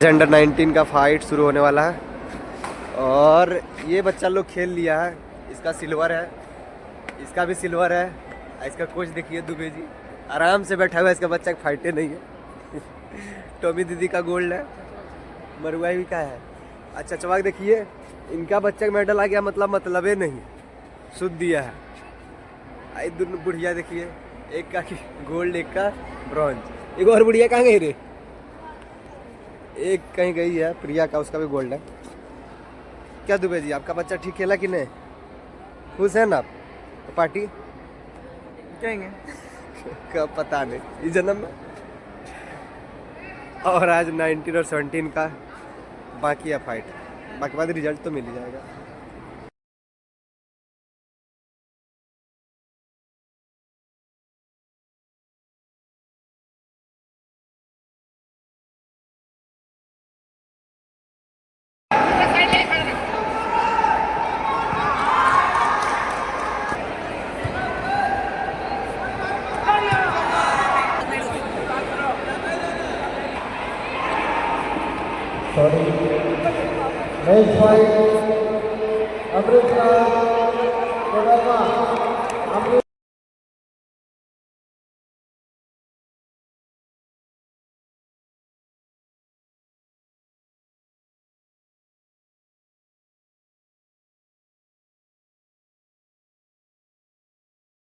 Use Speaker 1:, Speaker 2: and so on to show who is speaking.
Speaker 1: Under 19 का fight शुरू होने वाला है और ये बच्चा लोग खेल लिया है। इसका सिल्वर है, इसका भी सिल्वर है। इसका कोच देखिए दुबे जी आराम से बैठा हुआ है, इसका बच्चा फाइटे नहीं है। टॉमी दीदी का गोल्ड है, मरुआ भी का है। अच्छा चवाक देखिए, इनका बच्चा का मेडल आ गया, मतलबे नहीं शुद्ध दिया है। आई दोनों बुढ़िया देखिए, एक का गोल्ड एक का ब्रॉन्ज। एक और बुढ़िया कहाँ गई रे? एक कहीं गई है प्रिया का, उसका भी गोल्ड है। क्या दुबे जी आपका बच्चा ठीक खेला कि नहीं? खुश है ना आप? तो पार्टी
Speaker 2: कहेंगे
Speaker 1: कब पता नहीं इस जन्म में। और आज 19 और 17 का बाकी है फाइट, बाकी बाद रिजल्ट तो मिल ही जाएगा।
Speaker 3: Next fight, Amrita Kodama.